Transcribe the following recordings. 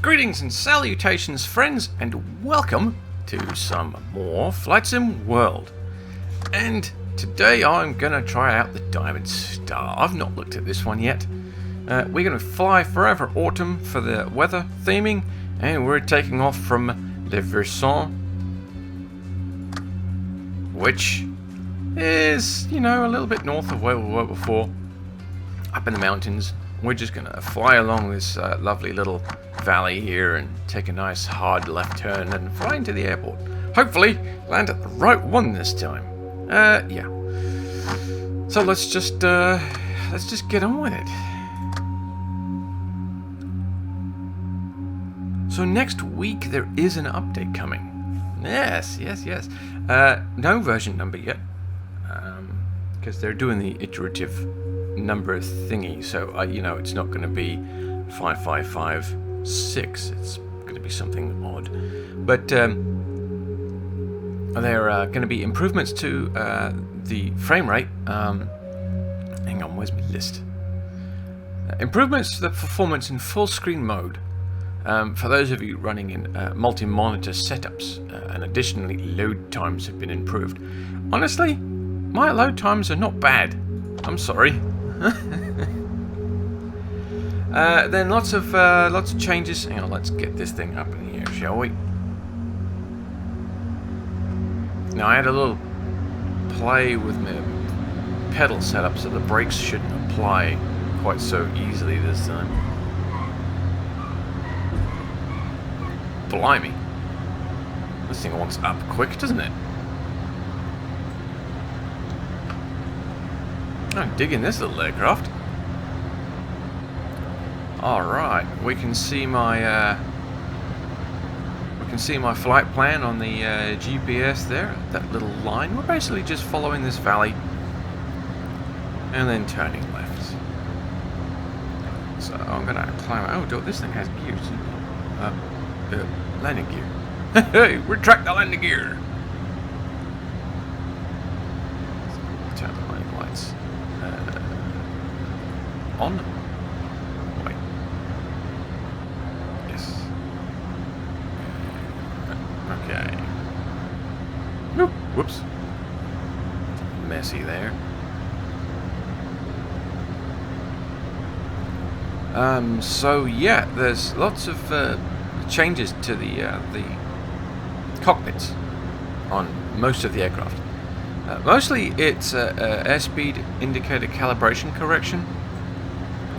Greetings and salutations, friends, and welcome to some more Flight Sim World. And today I'm going to try out the Diamond Star. I've not looked at this one yet. We're going to fly forever autumn for the weather theming, and we're taking off from Le Versant, which is, a little bit north of where we were before, up in the mountains. We're just going to fly along this lovely little valley here and take a nice hard left turn and fly into the airport. Hopefully land at the right one this time. Yeah. So let's just get on with it. So next week there is an update coming. Yes. No version number yet, because they're doing the iterative number thingy. So it's not going to be 5556. It's going to be something odd. But there are going to be improvements to the frame rate. Hang on, where's my list? Improvements to the performance in full screen mode. For those of you running in multi-monitor setups, and additionally load times have been improved. Honestly, my load times are not bad. I'm sorry. Then lots of changes. Hang on, let's get this thing up in the air, shall we? Now I had a little play with my pedal setup, so the brakes shouldn't apply quite so easily this time. Blimey. This thing wants up quick, doesn't it? I'm digging this little aircraft. Alright, we can see my flight plan on the GPS there, that little line. We're basically just following this valley and then turning left. So I'm gonna climb. Oh, this thing has gears. Landing gear. Hey, retract the landing gear. Turn the landing lights on. Wait. Yes. Okay. Nope. Whoops. Messy there. So yeah, there's lots of changes to the cockpits on most of the aircraft. Mostly it's airspeed indicator calibration correction,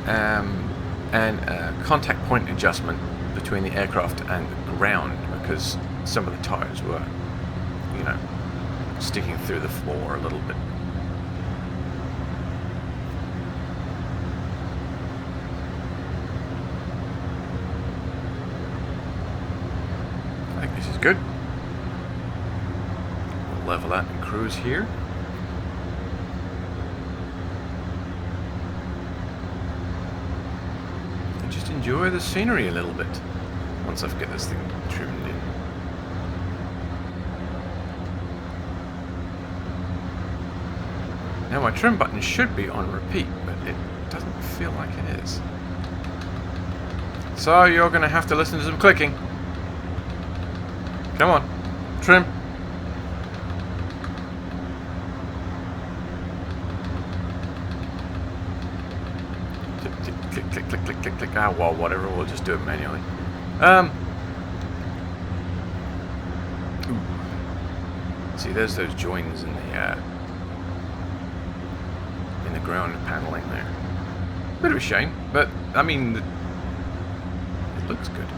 and contact point adjustment between the aircraft and the ground, because some of the tires were, sticking through the floor a little bit. I think this is good. We'll level out and cruise here. And just enjoy the scenery a little bit once I've got this thing trimmed in. Now my trim button should be on repeat, but it doesn't feel like it is. So you're going to have to listen to some clicking. Come on, trim. Click. Ah, well, whatever. We'll just do it manually. See, there's those joins in the ground paneling there. Bit of a shame, but I mean, it looks good.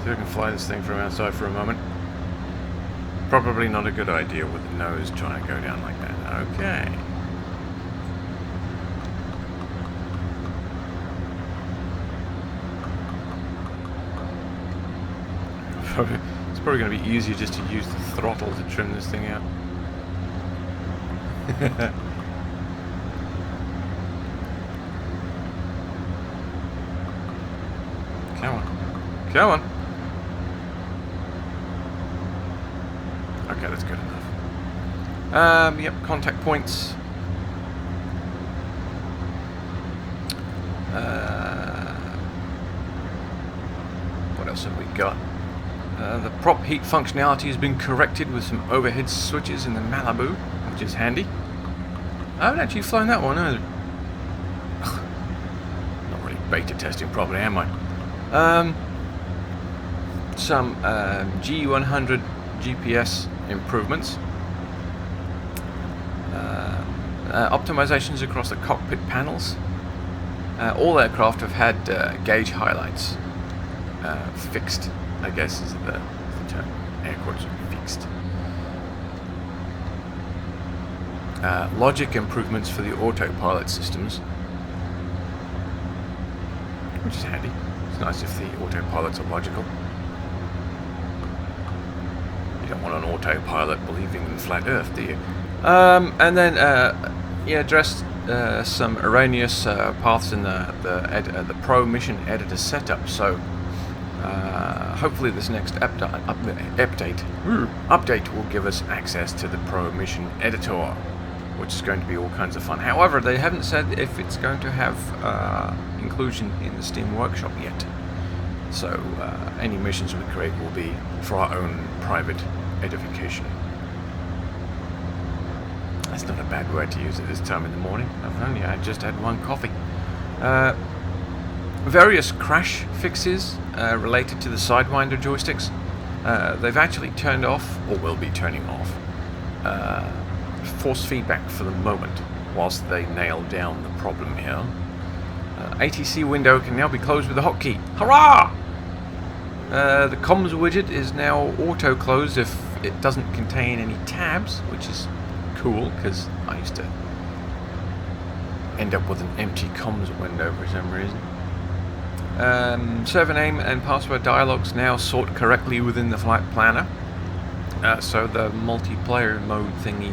So I can fly this thing from outside for a moment. Probably not a good idea with the nose trying to go down like that. Okay. It's probably going to be easier just to use the throttle to trim this thing out. Come on. Come on. Okay, that's good enough. Yep, contact points. What else have we got? The prop heat functionality has been corrected with some overhead switches in the Malibu, which is handy. I haven't actually flown that one either. Not really beta testing properly, am I? Some G100 GPS improvements. Optimizations across the cockpit panels. All aircraft have had gauge highlights fixed, I guess is the term. Air quotes, fixed. Logic improvements for the autopilot systems, which is handy. It's nice if the autopilots are logical. You don't want an autopilot believing in flat Earth, do you? And then, addressed some erroneous paths in the Pro Mission Editor setup. So, hopefully, this next update will give us access to the Pro Mission Editor, which is going to be all kinds of fun. However, they haven't said if it's going to have inclusion in the Steam Workshop yet. So, any missions we create will be for our own private edification. That's not a bad word to use at this time in the morning. I just had one coffee. Various crash fixes related to the Sidewinder joysticks. They've actually turned off, or will be turning off, force feedback for the moment, whilst they nail down the problem here. ATC window can now be closed with a hotkey. Hurrah! The comms widget is now auto-closed if it doesn't contain any tabs, which is cool, because I used to end up with an empty comms window for some reason. Server name and password dialogues now sort correctly within the flight planner. So the multiplayer mode thingy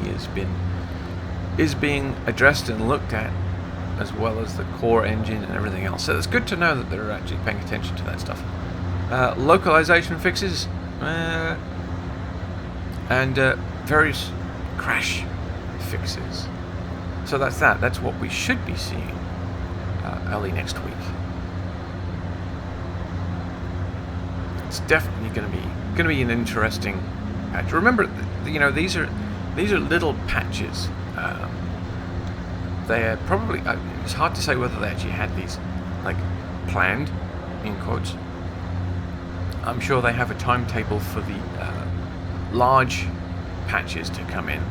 is being addressed and looked at, as well as the core engine and everything else. So it's good to know that they're actually paying attention to that stuff. Localization fixes and various crash fixes. So that's that. That's what we should be seeing early next week. It's definitely going to be an interesting patch. Remember, these are little patches. They are probably. It's hard to say whether they actually had these planned, in quotes. I'm sure they have a timetable for the large patches to come in,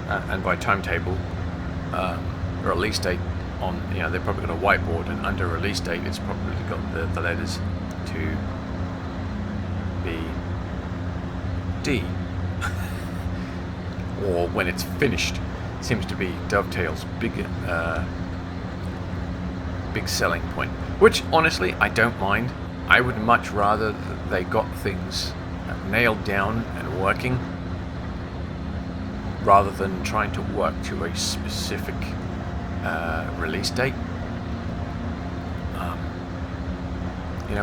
and by timetable, release date on. They've probably got a whiteboard, and under release date, it's probably got the letters to be D, or when it's finished. Seems to be Dovetail's big selling point, which honestly I don't mind. I would much rather that they got things nailed down and working rather than trying to work to a specific release date.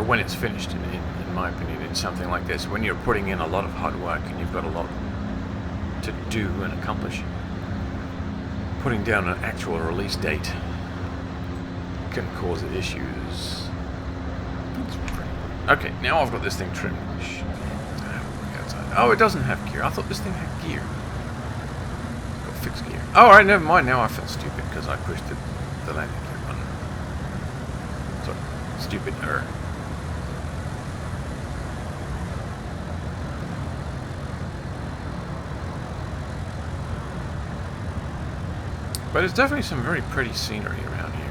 When it's finished, in my opinion, in something like this, when you're putting in a lot of hard work and you've got a lot to do and accomplish, putting down an actual release date can cause issues. Okay, now I've got this thing trimmed. Oh, it doesn't have gear. I thought this thing had gear. It's got fixed gear. Oh, alright, never mind. Now I feel stupid because I pushed the landing gear button. Sorry, stupid error. But there's definitely some very pretty scenery around here.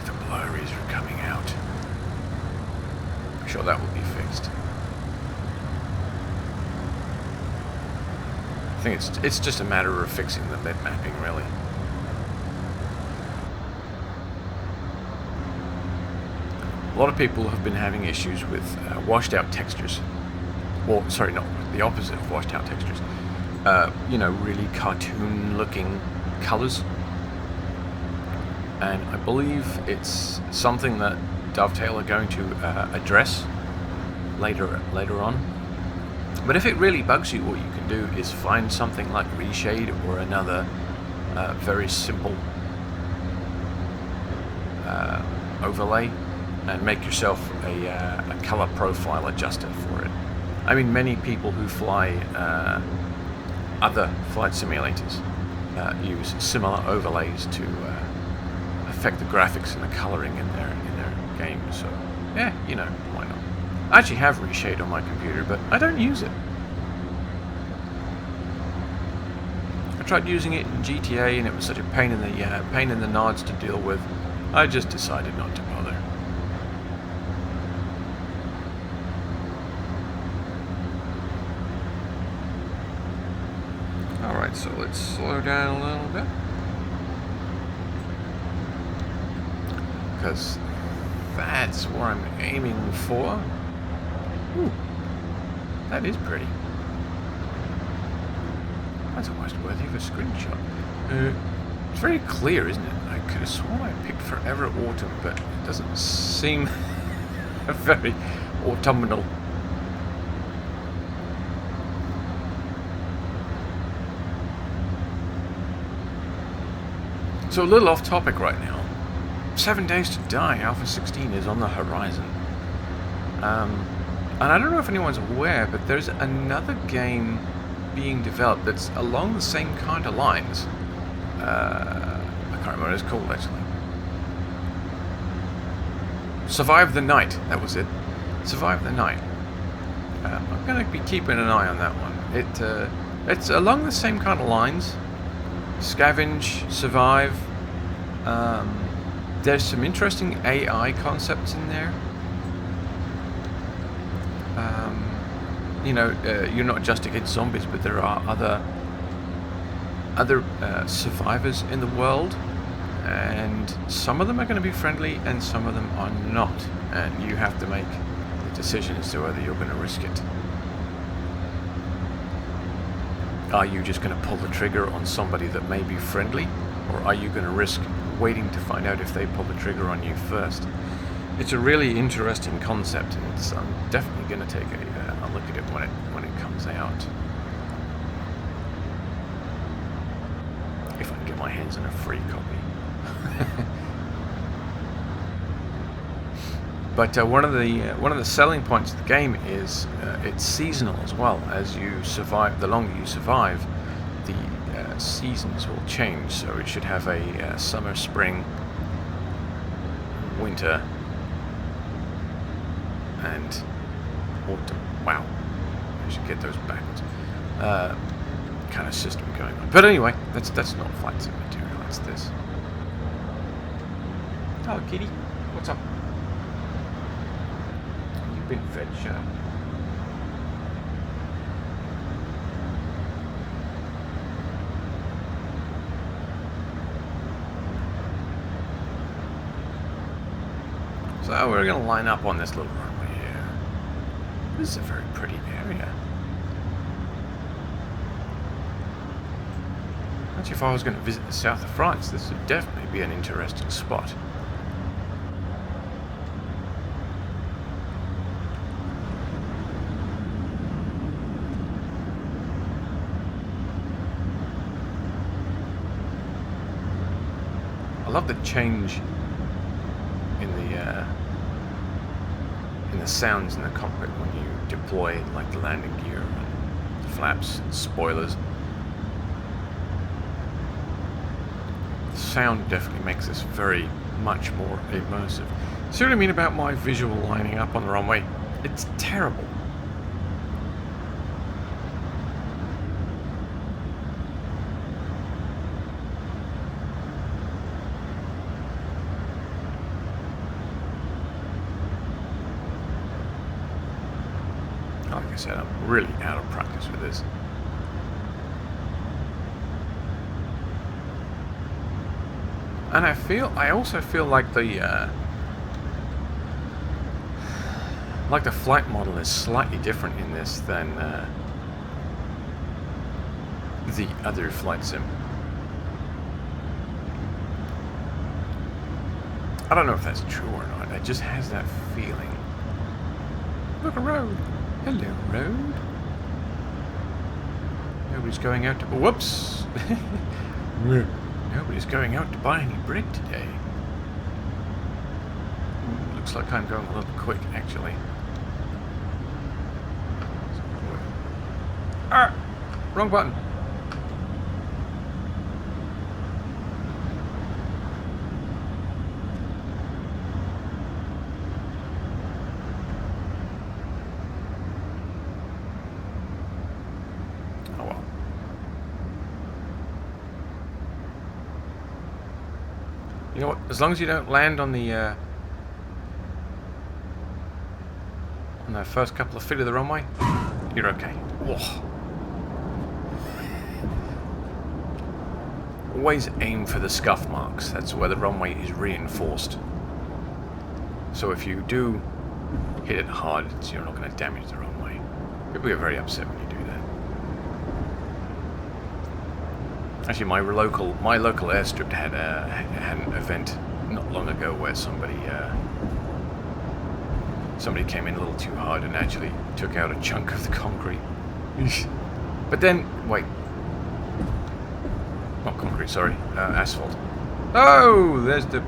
The blurries are coming out. I'm sure that will be fixed. I think it's just a matter of fixing the mid mapping, really. A lot of people have been having issues with washed out textures Well, sorry, not the opposite of washed out textures. You know, really cartoon looking colors. And I believe it's something that Dovetail are going to address later on. But if it really bugs you, what you can do is find something like Reshade or another very simple overlay and make yourself a color profile adjuster for it. I mean, many people who fly other flight simulators use similar overlays to affect the graphics and the coloring in their games. So yeah, you know, why not? I actually have Reshade on my computer, but I don't use it. I tried using it in GTA, and it was such a pain in the nods to deal with. I just decided not to bother. All right, so let's slow down a little bit, because that's where I'm aiming for. Ooh, that is pretty. That's almost worthy of a screenshot. It's very clear, isn't it? I could have sworn I picked Forever Autumn, but it doesn't seem very autumnal. So a little off topic right now. 7 Days to Die, Alpha 16 is on the horizon. And I don't know if anyone's aware, but there's another game being developed that's along the same kind of lines. I can't remember what it's called, actually. Survive the Night, that was it. Survive the Night. I'm going to be keeping an eye on that one. It's along the same kind of lines. Scavenge, survive. There's some interesting AI concepts in there. You know, you're not just against zombies, but there are other survivors in the world, and some of them are going to be friendly, and some of them are not. And you have to make the decision as to whether you're going to risk it. Are you just going to pull the trigger on somebody that may be friendly, or are you going to risk waiting to find out if they pull the trigger on you first? It's a really interesting concept, and I'm definitely going to take a look at it when it comes out. If I can get my hands on a free copy. But one of the selling points of the game is it's seasonal as well. As you survive, the longer you survive, the seasons will change. So it should have a summer, spring, winter, and autumn. Wow, I should get those backwards. Kind of system going on. But anyway, that's not flight sim material. That's this. Hello, kitty. What's up? You've been fed, shut up. So we're going to line up on this little runway here. This is a very pretty area. Actually, if I was going to visit the south of France, this would definitely be an interesting spot. I love the change in the sounds in the cockpit when you deploy, like the landing gear and the flaps and spoilers. The sound definitely makes this very much more immersive. See what I mean about my visual lining up on the runway? It's terrible. Like I said, I'm really out of practice with this. And I also feel like the Like the flight model is slightly different in this than the other flight sim. I don't know if that's true or not. It just has that feeling. Look, a road. Hello, road. Nobody's going out to... Whoops! Nobody's going out to buy any bread today. Looks like I'm going a little quick, actually. Ah! Wrong button. You know what? As long as you don't land on the first couple of feet of the runway, you're okay. Whoa. Always aim for the scuff marks. That's where the runway is reinforced. So if you do hit it hard, you're not going to damage the runway. People get very upset when you do that. Actually, my local airstrip had an event not long ago where somebody came in a little too hard and actually took out a chunk of the concrete. But then, wait, not concrete, sorry, asphalt. Oh, there's the...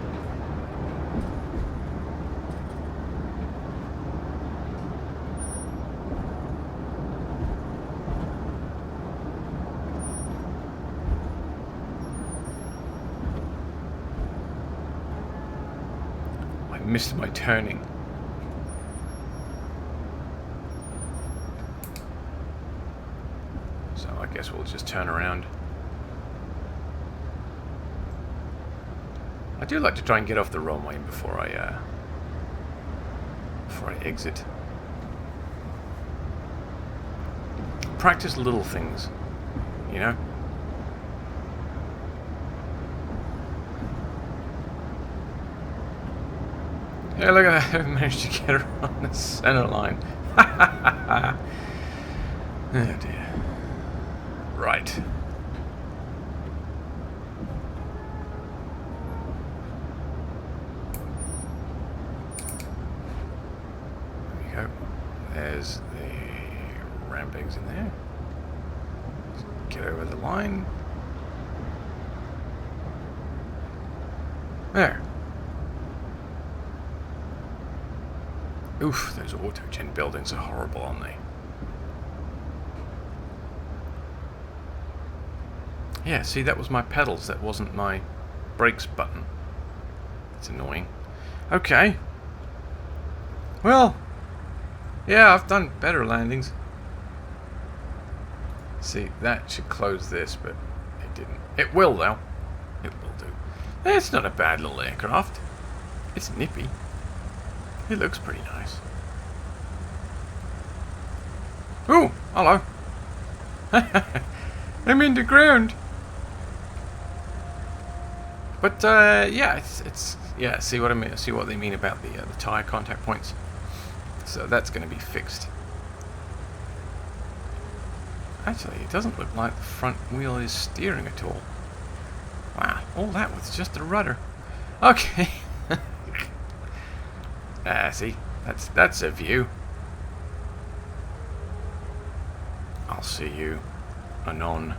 I missed my turning. So I guess we'll just turn around. I do like to try and get off the runway before I exit. Practice little things, you know? Yeah, look at that. I managed to get her on the center line. Oh dear. Right. There we go. There's the ramp eggs in there. Let's get over the line. There. Oof, those autogen buildings are horrible, aren't they? Yeah, see, that was my pedals. That wasn't my brakes button. That's annoying. Okay. Well, yeah, I've done better landings. See, that should close this, but it didn't. It will, though. It will do. It's not a bad little aircraft. It's nippy. It looks pretty nice. Ooh, hello. I'm in the ground. But yeah, it's yeah. See what I mean? See what they mean about the tire contact points. So that's going to be fixed. Actually, it doesn't look like the front wheel is steering at all. Wow, all that with just a rudder. Okay. See, that's a view. I'll see you anon.